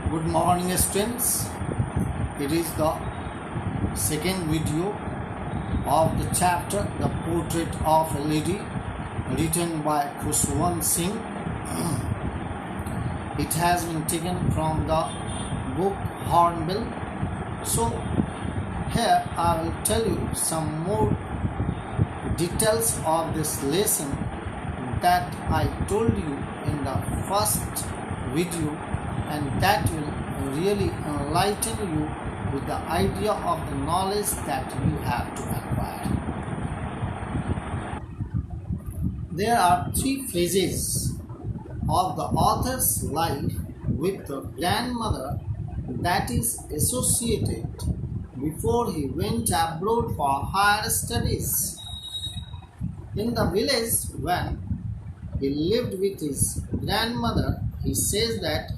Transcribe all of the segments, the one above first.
Good morning, students. It is the second video of the chapter The Portrait of a Lady, written by Khushwant Singh. It has been taken from the book Hornbill. So here I will tell you some more details of this lesson that I told you in the first video, and that will really enlighten you with the idea of the knowledge that you have to acquire. There are three phases of the author's life with the grandmother that is associated before he went abroad for higher studies. In the village, when he lived with his grandmother, he says that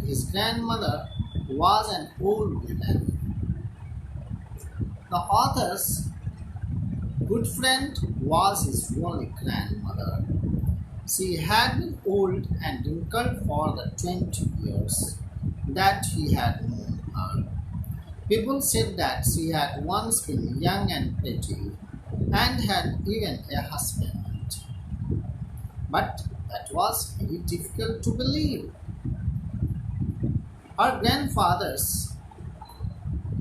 his grandmother was an old woman. The author's good friend was his only grandmother. She had been old and wrinkled for the 20 years that he had known her. People said that she had once been young and pretty and had even a husband. But that was very difficult to believe. Her grandfather's,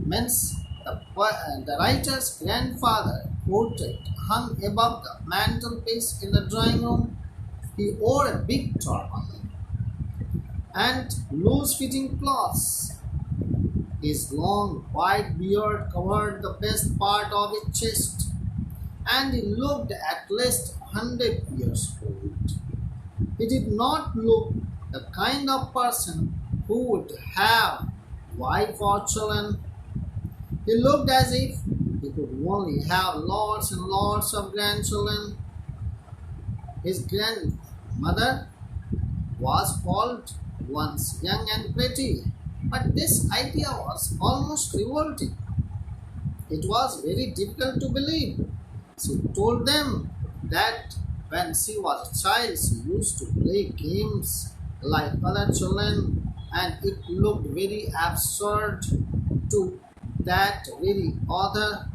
means the writer's grandfather, portrait hung above the mantelpiece in the drawing room. He wore a big turban and loose-fitting clothes. His long white beard covered the best part of his chest, and he looked at least 100 years old. He did not look the kind of person who would have wife or children. He looked as if he could only have lots and lots of grandchildren. His grandmother was called once young and pretty, but this idea was almost revolting. It was very difficult to believe. She told them that when she was a child, she used to play games like other children, and it looked very absurd to that very author,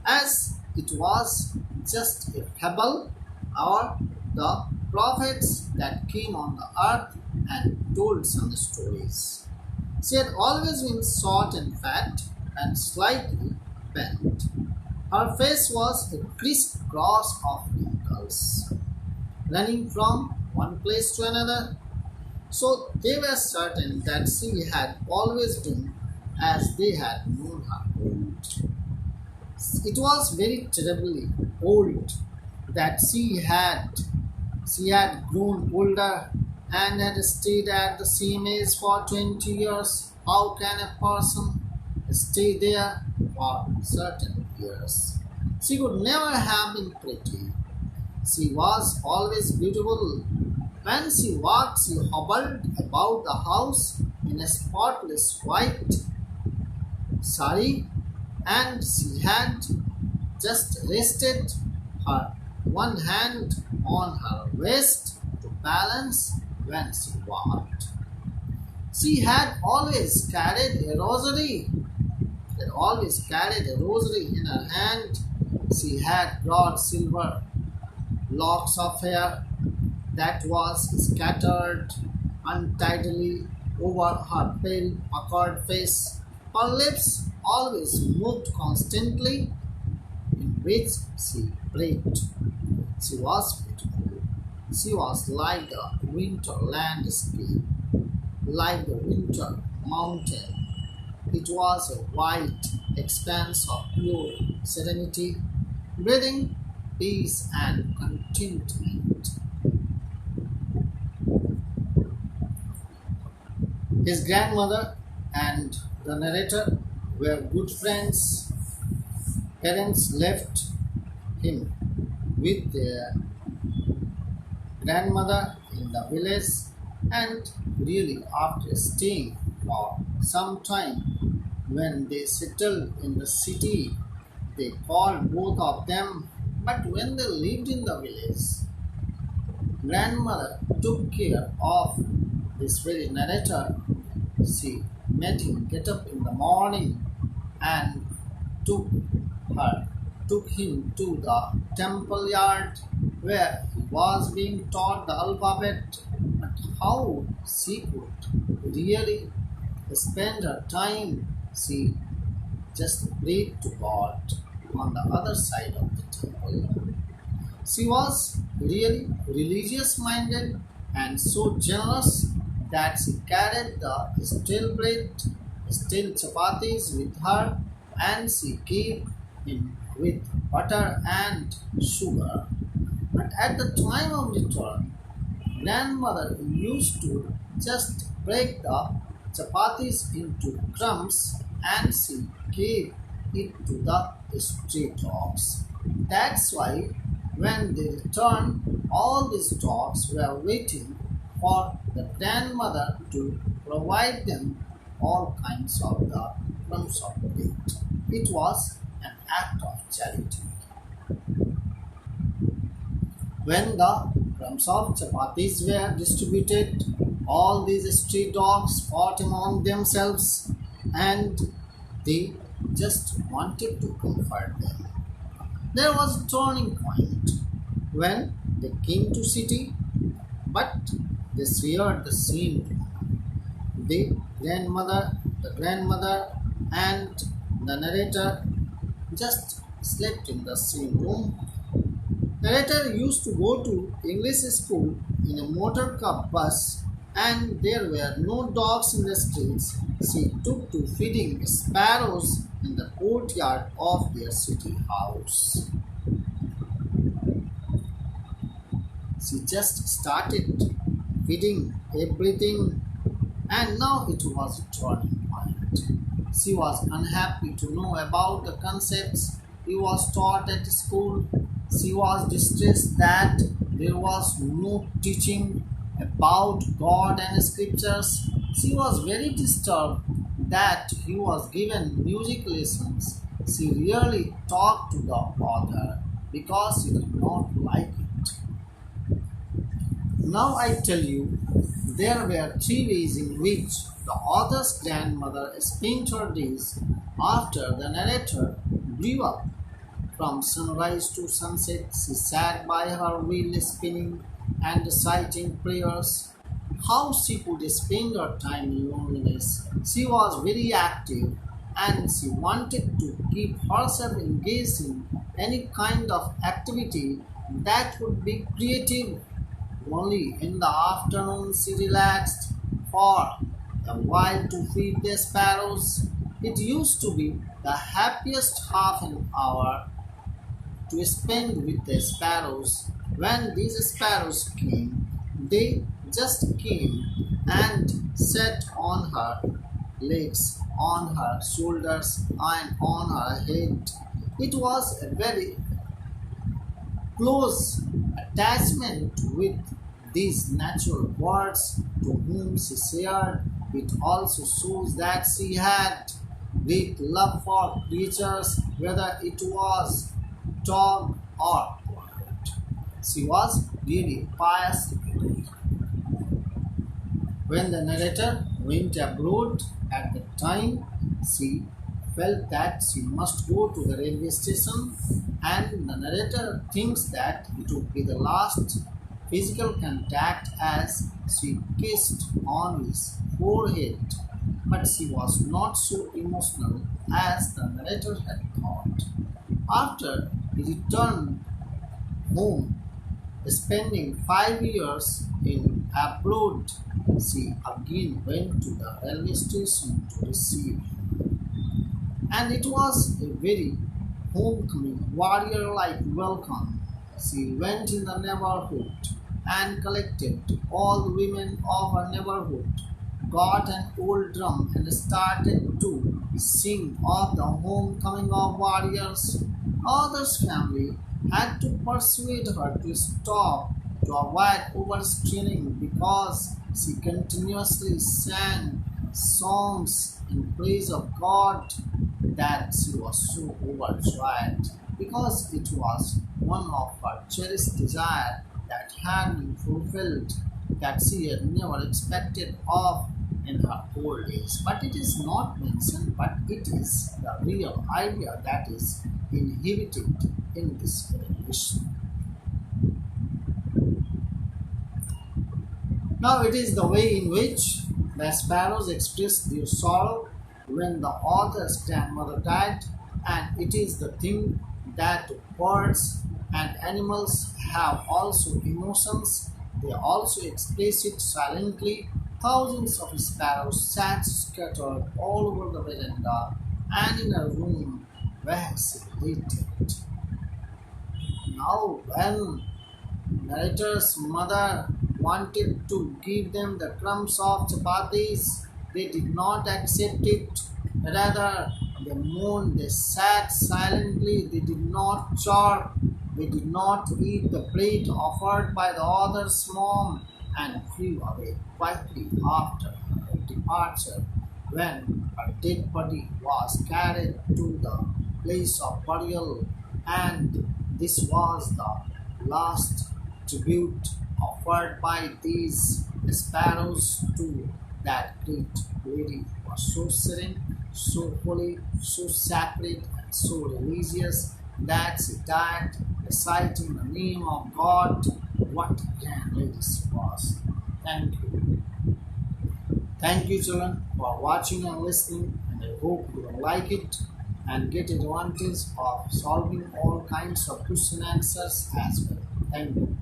as it was just a fable or the prophets that came on the earth and told some stories. She had always been short and fat and slightly bent. Her face was a crisscross of wrinkles, running from one place to another. So they were certain that she had always been as they had known her old. It was very terribly old that she had grown older and had stayed at the same age for 20 years. How can a person stay there for certain years? She could never have been pretty. She was always beautiful. When she walked, she hobbled about the house in a spotless white sari, and she had just rested her one hand on her waist to balance when she walked. She had always carried a rosary. In her hand. She had broad silver locks of hair that was scattered untidily over her pale, puckered face. Her lips always moved constantly, in which she breathed. She was beautiful. She was like the winter landscape, like the winter mountain. It was a white expanse of pure serenity, breathing peace and contentment. His grandmother and the narrator were good friends. Parents left him with their grandmother in the village, and really after staying for some time, when they settled in the city, they called both of them. But when they lived in the village, grandmother took care of this very narrator she made him get up in the morning and took her took him to the temple yard where he was being taught the alphabet. But how she could really spend her time, she just prayed to God on the other side of the temple. She was really religious minded and so generous that she carried the stale bread, stale chapatis with her, and she gave him with butter and sugar. But at the time of return, grandmother used to just break the chapatis into crumbs and she gave it to the stray dogs. That's why when they returned, all these dogs were waiting for the grandmother to provide them all kinds of the crumbs of bread. It was an act of charity. When the crumbs of chapatis were distributed, all these stray dogs fought among themselves and they just wanted to comfort them. There was a turning point when they came to city, but they shared the same room. The grandmother, and the narrator just slept in the same room. Narrator used to go to English school in a motor car bus, and there were no dogs in the streets. She took to feeding sparrows in the courtyard of their city house. She just started feeding everything, and now it was a turning point. She was unhappy to know about the concepts he was taught at school. She was distressed that there was no teaching about God and scriptures. She was very disturbed that he was given music lessons. She really talked to the author because she did not like it. Now I tell you, there were three ways in which the author's grandmother spent her days after the narrator grew up. From sunrise to sunset, she sat by her wheel spinning and reciting prayers. How she could spend her time in loneliness. She was very active and she wanted to keep herself engaged in any kind of activity that would be creative. Only in the afternoon she relaxed for a while to feed the sparrows. It used to be the happiest half an hour to spend with the sparrows. When these sparrows came, they just came and sat on her legs, on her shoulders, and on her head. It was a very close attachment with these natural birds to whom she shared. It also shows that she had great love for creatures, whether it was dog or bird. She was really pious. When the narrator went abroad at the time, she felt that she must go to the railway station, and the narrator thinks that it would be the last physical contact as she kissed on his forehead. But she was not so emotional as the narrator had thought. After he returned home, spending 5 years in abroad, she again went to the railway station to receive him. And it was a very homecoming, warrior-like welcome. She went in the neighborhood and collected all the women of her neighborhood, got an old drum and started to sing of the homecoming of warriors. Others' family had to persuade her to stop to avoid overstraining because she continuously sang songs in praise of God that she was so overjoyed because it was one of her cherished desire that had been fulfilled that she had never expected of in her old age. But it is not mentioned, but it is the real idea that is inhibited in this revelation. Now it is the way in which the sparrows expressed their sorrow when the author's grandmother died, and it is the thing that birds and animals have also emotions. They also express it silently. Thousands of sparrows sat scattered all over the veranda and in a room where she lived. Now, when narrator's mother wanted to give them the crumbs of chapatis. They did not accept it. Rather, they moaned, they sat silently, they did not chirp, they did not eat the plate offered by the other's mom, and flew away quietly after her departure. When her dead body was carried to the place of burial, and this was the last tribute offered by these sparrows to that great lady was so serene, so holy, so sacred, and so religious that she died reciting the name of God. What a grand lady she was. Thank you. Thank you, children, for watching and listening, and I hope you will like it and get advantage of solving all kinds of question answers as well. Thank you.